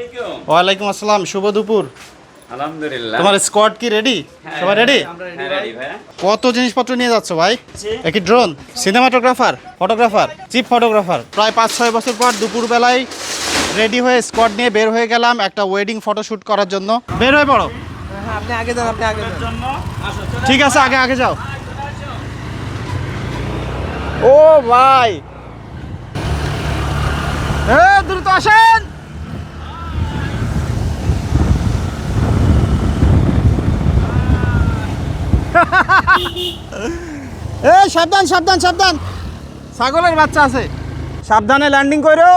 আলাইকুম। ওয়ালাইকুম আসসালাম, শুভ দুপুর। আলহামদুলিল্লাহ। তোমার স্কোয়াড কি রেডি? সবাই রেডি? হ্যাঁ, রেডি ভাইয়া। কত জিনিসপত্র নিয়ে যাচ্ছ ভাই? একই drone, cinematographer, photographer, chief photographer. প্রায় 5-6 বছর পর দুপুরবেলায় রেডি হয়ে স্কোয়াড নিয়ে বের হয়ে গেলাম একটা ওয়েডিং ফটোশ্যুট করার জন্য। বের হয়ে পড়ো। হ্যাঁ, আপনি আগে যান, আপনি আগে যান। ঠিক আছে, আগে আগে যাও। ও ভাই, দ্রুত আসেন। সাবধান সাবধান সাবধান, ছাগলের বাচ্চা আছে, সাবধানে ল্যান্ডিং করো,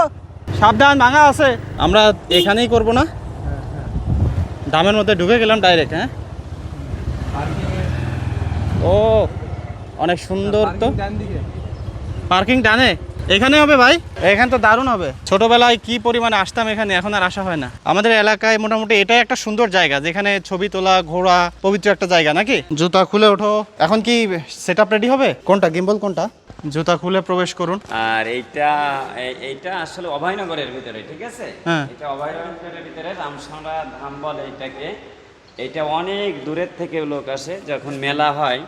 সাবধান, ভাঙা আছে। আমরা এখানেই করব না, দামের মধ্যে ঢুকে গেলাম ডাইরেক্ট। হ্যাঁ, ও অনেক সুন্দর তো। পার্কিং ডানে, এখানে হবে ভাই, এখানে তো দারুণ হবে। ছোটবেলায় কি পরিমাণে আসতাম এখানে, এখন আর আসা হয় না। আমাদের এলাকায় মোটামুটি এটাই একটা সুন্দর জায়গা, যেখানে ছবি তোলা, ঘোরা, পবিত্র একটা জায়গা নাকি। জুতা খুলে ওঠো। এখন কি সেটআপ রেডি হবে? কোনটা গিম্বল, কোনটা? জুতা খুলে প্রবেশ করুন। আর এইটা আসলে অভয়নগরের ভিতরে, ঠিক আছে? হ্যাঁ, এটা অভয়নগরের ভিতরে রামসারা ধাম বলে এটাকে। এটা অনেক দূরের থেকে লোক আসে, যখন মেলা হয়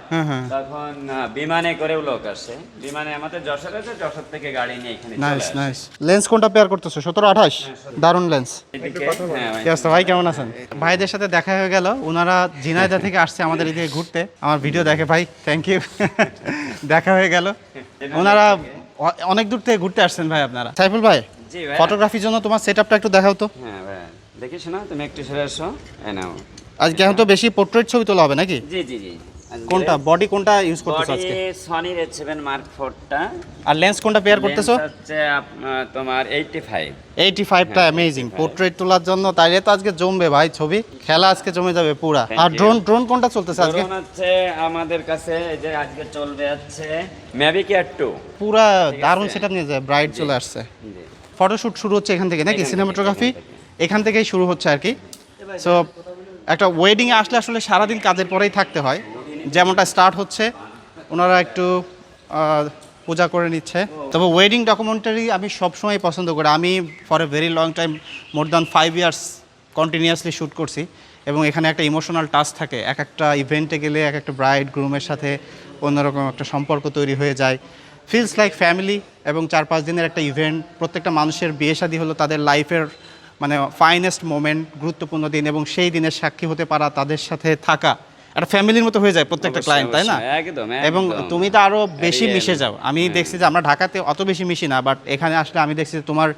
তখন বিমানে করেও লোক আসে। বিমানে আমাদের যশোর আছে, যশোর থেকে গাড়ি নিয়ে এখানে চলে নাইস আসে। নাইস। লেন্স কোনটা পেয়ার করতেছো? 17-28, দারুণ লেন্স। এদিকে, হ্যাঁ ভাই। কি অবস্থা ভাই, কেমন আছেন? ভাইদের সাথে দেখা হয়ে গেল, ওনারা ঝিনাইদহ থেকে আসছে আমাদের এদিকে ঘুরতে। আমার ভিডিও দেখে ভাই, থ্যাংক ইউ। দেখা হয়ে গেল, ওনারা অনেক দূর থেকে ঘুরতে আসছেন ভাই আপনারা। সাইফুল ভাই, জি ভাই। ফটোগ্রাফির জন্য তোমার সেটআপটা একটু দেখাও তো। হ্যাঁ ভাই, দেখিস না, তুমি একটু সরে আসো। এই নাও। আজকে এখন তো বেশি পোর্ট্রেট ছবি তোলা হবে নাকি? জি জি জি। কোনটা বডি, কোনটা ইউজ করতেছো আজকে? সনি A7 Mark 4 টা। আর লেন্স কোনটা পেয়ার করতেছো? লেন্স হচ্ছে তোমার 85। 85টা অ্যামেজিং পোর্ট্রেট তোলার জন্য। তাইলে তো আজকে জমবে ভাই ছবি, খেলা আজকে জমে যাবে পুরা। আর ড্রোন কোনটা চলতেছে আজকে? ড্রোন হচ্ছে আমাদের কাছে এই যে আজকে চলবে হচ্ছে Mavic Air 2। পুরা দারুণ সেটআপ নিয়ে যায়। ব্রাইড চলে আসছে, জি। ফটোশুট শুরু হচ্ছে এখান থেকে নাকি? সিনেমাটোগ্রাফি এখান থেকেই শুরু হচ্ছে আর কি। সো একটা ওয়েডিংয়ে আসলে আসলে সারাদিন কাজের পরেই থাকতে হয়। যেমনটা স্টার্ট হচ্ছে, ওনারা একটু পূজা করে নিচ্ছে। তবে ওয়েডিং ডকুমেন্টারি আমি সবসময় পছন্দ করি। আমি for a very long time, more than 5 years continuously shoot করছি, এবং এখানে একটা ইমোশনাল টাচ থাকে। এক একটা ইভেন্টে গেলে এক একটা ব্রাইড গ্রুমের সাথে অন্যরকম একটা সম্পর্ক তৈরি হয়ে যায়, ফিলস লাইক ফ্যামিলি। এবং 4-5 দিনের একটা ইভেন্ট, প্রত্যেকটা মানুষের বিয়ে শাদী হলো তাদের লাইফের মানে ফাইনেস্ট মোমেন্ট, গুরুত্বপূর্ণ দিন, এবং সেই দিনের সাক্ষী হতে পারা, তাদের সাথে থাকা একটা ফ্যামিলির মতো হয়ে যায় প্রত্যেকটা ক্লায়েন্ট, তাই না? একদম। এবং তুমি তো আরো বেশি মিশে যাও। আমি দেখছি যে আমরা ঢাকাতে অত বেশি মিশি না, বাট এখানে আসলে আমি দেখছি যে তোমার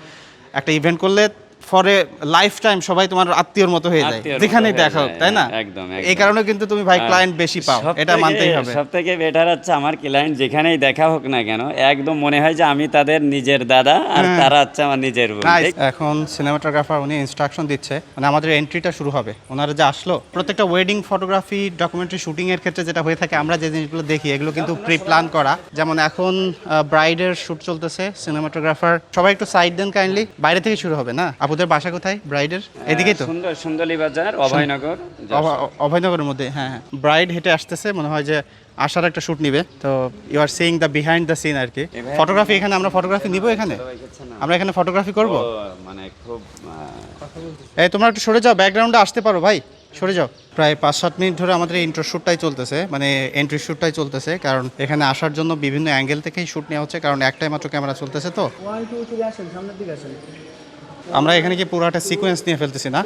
একটা ইভেন্ট করলে ফর এ লাইফ টাইম সবাই তোমার আত্মীয়র মতো হয়ে যায়, যেখানেই দেখা হোক, তাই না? একদম। এই কারণে কিন্তু তুমি ভাই ক্লায়েন্ট বেশি পাও, এটা মানতেই হবে। সবথেকে বেটার হচ্ছে আমার ক্লায়েন্ট যেখানেই দেখা হোক না কেন, একদম মনে হয় যে আমি তাদের নিজের দাদা, আর তারা হচ্ছে আমার নিজের বোন। এখন সিনেমাটোগ্রাফার উনি ইনস্ট্রাকশন দিচ্ছে, মানে আমাদের এন্ট্রিটা শুরু হবে। ওনারা যে আসলো, প্রত্যেকটা ওয়েডিং ফটোগ্রাফি ডকুমেন্টারি শুটিং এর ক্ষেত্রে যেটা হয়ে থাকে, আমরা যে জিনিসগুলো দেখি এগুলো কিন্তু প্রি প্ল্যান করা। যেমন এখন ব্রাইডের শুট চলতেছে, সিনেমাটোগ্রাফার সবাই একটু সাইড দেন কাইন্ডলি। বাইরে থেকে শুরু হবে না? আপুদের বাসা কোথায় ব্রাইডের? এদিকেই তো, সুন্দরী বাজার, অভয়নগর। অভয়নগরের মধ্যে। হ্যাঁ হ্যাঁ, ব্রাইড হেঁটে আসতেছে, মনে হয় যে আসার একটা শুট নিবে। তো you are seeing the behind the scene আর কি। ফটোগ্রাফি এখানে, আমরা ফটোগ্রাফি নিব এখানে, আমরা এখানে ফটোগ্রাফি করব। মানে খুব এই তোমরা একটু সরে যাও, ব্যাকগ্রাউন্ডে আসতে পারো ভাই, সরে যাও। প্রায় 5-7 মিনিট ধরে আমাদের ইন্ট্রো শ্যুটটাই চলতেছে, মানে এন্ট্রি শ্যুটটাই চলতেছে, কারণ এখানে আসার জন্য বিভিন্ন অ্যাঙ্গেল থেকেই শ্যুট নেওয়া হচ্ছে, কারণ একটাই মাত্র ক্যামেরা চলতেছে। তো 1 2 3 আসেন, সামনের দিকে আসেন। আমরা এখানে কি পুরো একটা সিকোয়েন্স নিয়ে ফেলতেছি না?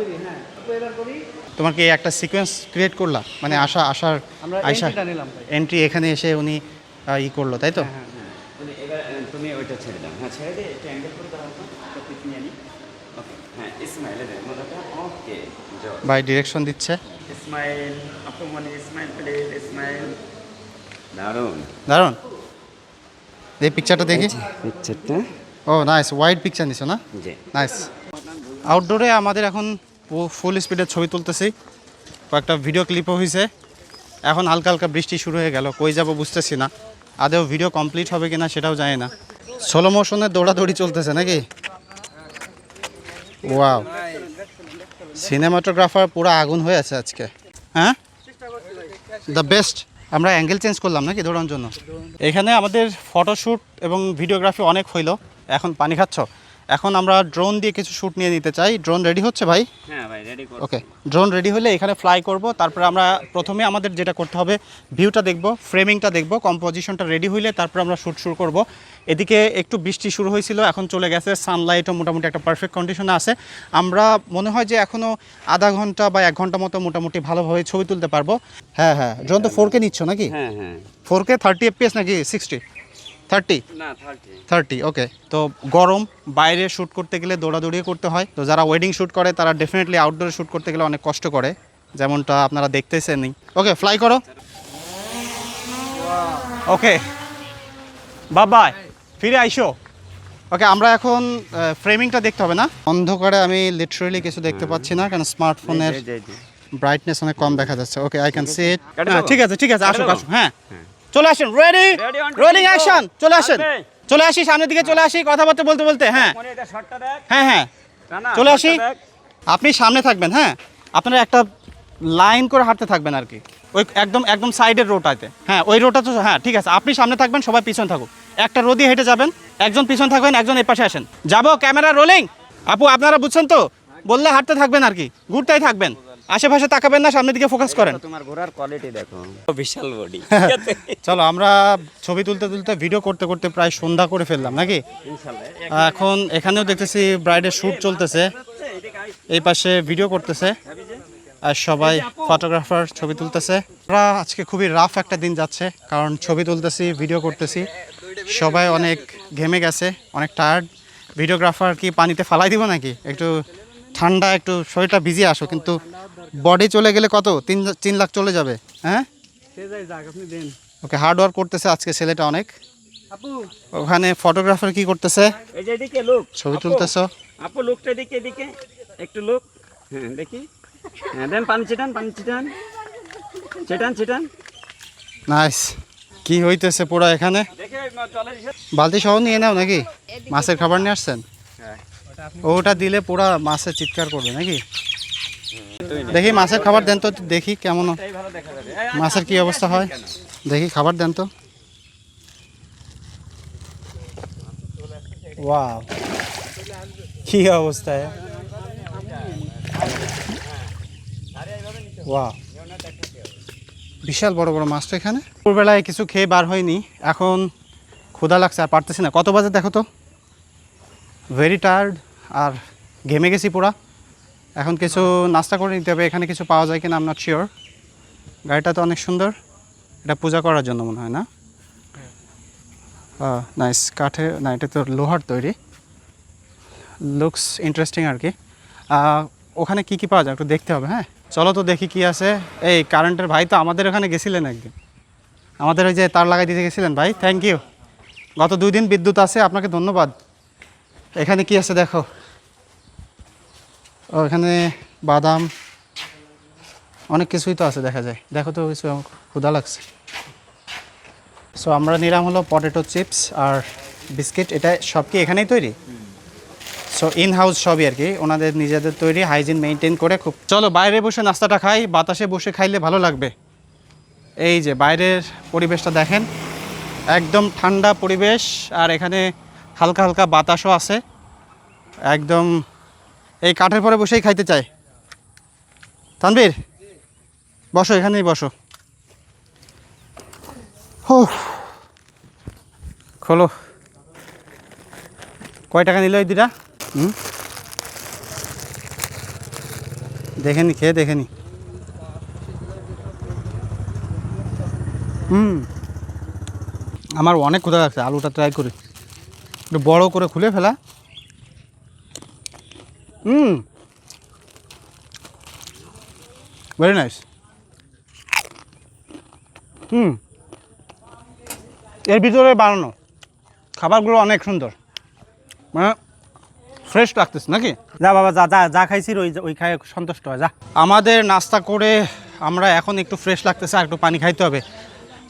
তোমার কি একটা সিকোয়েন্স ক্রিয়েট করলা, মানে আসার এন্ট্রি এখানে এসে উনি ই করলো, তাই তো? এবার তুমি ওইটা ছেড়ে দাও। হ্যাঁ, ছেড়ে দিয়ে একটু অ্যাঙ্গেল করে দাও, তো পিক নিয়ে নি। ওকে, হ্যাঁ, ইসমাইল এর মতটা। ওকে, জোর। ভাই ডিরেকশন দিচ্ছে। ইসমাইল, আপু মনি, ইসমাইল প্লিজ, ইসমাইল। দারুন দারুন, এই পিকচারটা দেখি। পিকচারটা, ও নাইস, ওয়াইড পিকচার নিছো না? জি, নাইস। আউটডোরে আমাদের এখন ফুল স্পিডের ছবি তুলতেছি, কয়েকটা ভিডিও ক্লিপও হয়েছে। এখন হালকা হালকা বৃষ্টি শুরু হয়ে গেল, কই যাব বুঝতেছি না। আদেও ভিডিও কমপ্লিট হবে কিনা সেটাও জানি না। স্লো মোশনের দৌড়াদৌড়ি চলতেছে নাকি? ওয়াও, সিনেমাটোগ্রাফার পুরো আগুন হয়ে আছে আজকে। হ্যাঁ, দ্য বেস্ট। আমরা অ্যাঙ্গেল চেঞ্জ করলাম নাকি দৌড়ানোর জন্য? এখানে আমাদের ফটোশ্যুট এবং ভিডিওগ্রাফি অনেক হইলো। এখন পানি খাচ্ছ? এখন আমরা ড্রোন দিয়ে কিছু শ্যুট নিয়ে নিতে চাই। ড্রোন রেডি হচ্ছে ভাই? হ্যাঁ ভাই রেডি করছি। ওকে, ড্রোন রেডি হলে এখানে ফ্লাই করব, তারপরে আমরা প্রথমে আমাদের যেটা করতে হবে ভিউটা দেখব, ফ্রেমিংটা দেখব, কম্পোজিশনটা রেডি হইলে তারপর আমরা শ্যুট শুরু করব। এদিকে একটু বৃষ্টি শুরু হয়েছিল, এখন চলে গেছে, সানলাইটও মোটামুটি একটা পারফেক্ট কন্ডিশনে আছে। আমরা মনে হয় যে এখনও আধা ঘন্টা বা 1 ঘন্টা মতো মোটামুটি ভালোভাবে ছবি তুলতে পারবো। হ্যাঁ হ্যাঁ, ড্রোন তো 4K নিচ্ছ নাকি? হ্যাঁ হ্যাঁ 4K 30 FPS নাকি 60? 30? না 30 30, ওকে। তো গরম, বাইরে শ্যুট করতে গেলে দৌড়াদৌড়ি করতে হয়। তো যারা ওয়েডিং শ্যুট করে তারা ডেফিনেটলি আউটডোরে শ্যুট করতে গেলে অনেক কষ্ট করে, যেমনটা আপনারা দেখতেছেনই। ওকে, ফ্লাই করো। ওকে, বাবাই, ফিরে আইসো। ওকে, আমরা এখন ফ্রেমিংটা দেখতে হবে না? অন্ধকারে আমি লিটারালি কিছু দেখতে পাচ্ছি না, কারণ স্মার্টফোনের ব্রাইটনেস অনেক কম দেখা যাচ্ছে। ওকে, আই ক্যান সি ইট। ঠিক আছে ঠিক আছে, আসুক আসুক। হ্যাঁ, চলে আসুন। Ready, Ready, on, rolling go. Action. চলে আসেন, আসবে। চলে আসি, সামনের দিকে চলে আসি, কথাবার্তা বলতে বলতে। হ্যাঁ মনে এটা শটটা দেখ হ্যাঁ হ্যাঁ, রানা, চলে শটটা আসি। দেখ। আপনি সামনে থাকবেন, হ্যাঁ, আপনারা একটা লাইন করে হাঁটতে থাকবেন আর কি, ওই একদম একদম সাইডের রোটাতে। হ্যাঁ, ওই রোটা তো, হ্যাঁ ঠিক আছে। আপনি সামনে থাকবেন, সবাই পিছন থাকুক। একটা রো দিয়ে হেঁটে যাবেন, একজন পিছন থাকবেন, একজন এই পাশে আসেন। যাবো, ক্যামেরা রোলিং। আপু আপনারা বুঝছেন তো? বললে হাঁটতে থাকবেন আর কি, ঘুরতেই থাকবেন, আশেপাশে তাকাবেন না, সামনের দিকে ফোকাস করেন। তোমার ঘোড়ার কোয়ালিটি দেখো, বিশাল বডি। চলো, আমরা ছবি তুলতে তুলতে ভিডিও করতে করতে প্রায় সন্ধ্যা করে ফেললাম নাকি। ইনশাআল্লাহ এখন এখানেও দেখতেছি ব্রাইডের শ্যুট চলতেছে, এই পাশে ভিডিও করতেছে, আর সবাই ফটোগ্রাফার ছবি তুলতেছে। আমরা আজকে খুবই রাফ একটা দিন যাচ্ছে, কারণ ছবি তুলতেছি, ভিডিও করতেছি, সবাই অনেক ঘেমে গেছে, অনেক টায়ার্ড। ভিডিওগ্রাফার কি পানিতে ফালাই দিব নাকি? একটু ঠান্ডা, একটু শরীরটা ভিজিয়ে আসো, কিন্তু বডি চলে গেলে কত 3 লাখ চলে যাবে। হ্যাঁ, আপনি দেন ওকে, হার্ড ওয়ার্ক করতেছে আজকে ছেলেটা অনেক। আপু। ওখানে ফটোগ্রাফার কি করতেছে? এই যে এদিকে লোক, ছবি তুলতেছো? আপু লোকটা এদিকে এদিকে একটু লোক। হ্যাঁ দেখি, হ্যাঁ দেন, পানি ছিটান, পানি ছিটান, ছিটান ছিটান। নাইস। কি হইতেছে পুরো এখানে? দেখে চলে এসে। বালতি সহ নিয়ে নাও নাকি? মাছের খাবার নিয়ে আসছেন? ওটা দিলে পুরা মাছের চিৎকার করবে নাকি? দেখি মাছের খাবার দেন তো, দেখি কেমন এই ভালো দেখা যাবে। মাছের কি অবস্থা হয়, দেখি খাবার দেন তো। ওয়াও, কি অবস্থা! ওয়াও, বিশাল বড় বড় মাছ তো এখানে। দুপুরবেলায় কিছু খেয়ে বার হয়নি, এখন ক্ষুধা লাগছে, আর পারতেছি না। কত বাজে দেখো তো, ভেরি টায়ার্ড, আর ঘেমে গেছি পুরা। এখন কিছু নাস্তা করে নিতে হবে, এখানে কিছু পাওয়া যায় কিনা আই এম নট শিওর। গাড়িটা তো অনেক সুন্দর, এটা পূজা করার জন্য মনে হয় না? নাইস, কাঠে না, এটা তো লোহার তৈরি, লুকস ইন্টারেস্টিং আর কি। ওখানে কি কি পাওয়া যায় একটু দেখতে হবে। হ্যাঁ, চলো তো দেখি কি আছে। এই কারেন্টের ভাই তো আমাদের ওখানে গেছিলেন একদিন, আমাদের ওই যে তার লাগাই দিতে গেছিলেন ভাই, থ্যাংক ইউ। গত 2 দিন বিদ্যুৎ আছে, আপনাকে ধন্যবাদ। এখানে কি আছে দেখো, ওখানে বাদাম, অনেক কিছুই তো আছে দেখা যায়। দেখো তো কিছু, আমার ক্ষুধা লাগছে। সো আমরা নিলাম হলো পটেটো চিপস আর বিস্কিট। এটা সব কি এখানেই তৈরি? সো ইন হাউস সবই আর কি, ওনাদের নিজেদের তৈরি, হাইজিন মেনটেন করে খুব। চলো বাইরে বসে নাস্তাটা খাই, বাতাসে বসে খাইলে ভালো লাগবে। এই যে বাইরের পরিবেশটা দেখেন, একদম ঠান্ডা পরিবেশ, আর এখানে হালকা হালকা বাতাসও আছে একদম। এই কাঠের পরে বসেই খাইতে চাই। তানবীর বসো, এখানেই বসো। হো, খোলো। কয় টাকা নিল এই দুটা? দেখেনি, খেয়ে দেখেনি। আমার অনেক ক্ষুধা লাগছে, আলুটা ট্রাই করি, একটু বড় করে খুলে ফেলা। Very nice. এর ভিতরে বানানো খাবারগুলো অনেক সুন্দর, মানে ফ্রেশ লাগতেছে নাকি? যা বাবা, যা যা যা খাইছি ওই খাই সন্তুষ্ট হয়, যা। আমাদের নাস্তা করে আমরা এখন একটু ফ্রেশ লাগতেছে, আর একটু পানি খাইতে হবে।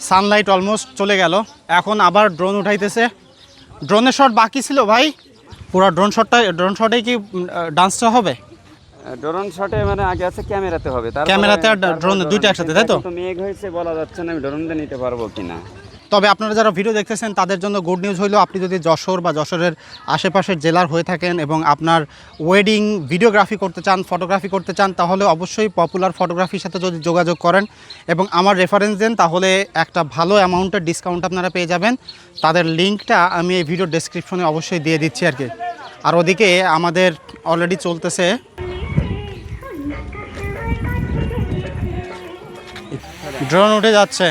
সানলাইট অলমোস্ট চলে গেল, এখন আবার ড্রোন উঠাইতেছে। ড্রোনের শট বাকি ছিল ভাই, পুরো ড্রোন শটেই কি ডান্সটা হবে? ড্রোন শটে মানে আগে আছে ক্যামেরাতে হবে, ক্যামেরাতে আর ড্রোন দুইটা একসাথে, তাই তো? মেঘ হয়েছে, বলা যাচ্ছে না আমি ড্রোনটা নিতে পারবো কিনা। তবে আপনারা যারা ভিডিও দেখতেছেন তাদের জন্য গুড নিউজ হলো, আপনি যদি যশোর বা যশোরের আশেপাশের জেলার হয়ে থাকেন এবং আপনার ওয়েডিং ভিডিওগ্রাফি করতে চান, ফটোগ্রাফি করতে চান, তাহলে অবশ্যই পপুলার ফটোগ্রাফির সাথে যদি যোগাযোগ করেন এবং আমার রেফারেন্স দেন, তাহলে একটা ভালো অ্যামাউন্টের ডিসকাউন্ট আপনারা পেয়ে যাবেন। তাদের লিঙ্কটা আমি এই ভিডিও ডেসক্রিপশনে অবশ্যই দিয়ে দিচ্ছি আর কি। আর ওদিকে আমাদের অলরেডি চলতেছে ড্রোন উঠে যাচ্ছে,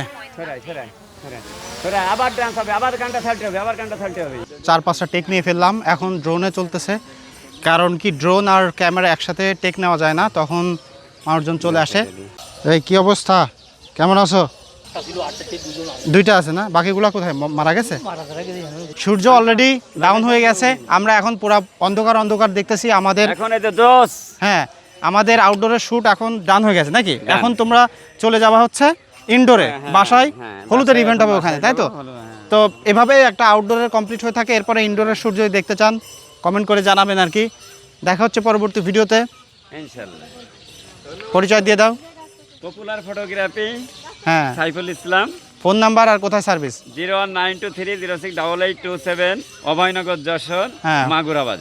আবার ডান্স হবে, আবার গানটা ছাড়তে হবে, আবার গানটা ছাড়তে হবে। 4-5টা টেক নিয়ে ফেললাম, এখন ড্রোনে চলতেছে। কারণ কি ড্রোন আর ক্যামেরা একসাথে টেক নেওয়া যায় না, তখন মানুষজন চলে আসে। এই কি অবস্থা, কেমন আছো? 2টা আছে না, বাকিগুলো কোথায় মারা গেছে? সূর্য অলরেডি ডাউন হয়ে গেছে, আমরা এখন পুরো অন্ধকার অন্ধকার দেখতেছি। আমাদের এখন এই তো জোস। হ্যাঁ, আমাদের আউটডোরের শ্যুট এখন ডান হয়ে গেছে নাকি? এখন তোমরা চলে যাওয়া হচ্ছে ইনডোরে, বাসায় হলুদের ইভেন্ট হবে ওখানে, তাই তো? তো এভাবে একটা আউটডোরের কমপ্লিট হয়ে থাকে। এরপরে ইনডোরের শ্যুট যদি দেখতে চান কমেন্ট করে জানাবেন আর কি। দেখা হচ্ছে পরবর্তী ভিডিওতে, ইনশাআল্লাহ। পরিচয় দিয়ে দাও। পপুলার ফটোগ্রাফি, হ্যাঁ, সাইফুল ইসলাম। ফোন নাম্বার আর কোথায় সার্ভিস? 01923068827, অভয়নগর, যশোর, হ্যাঁ। মাগুরা বাজার।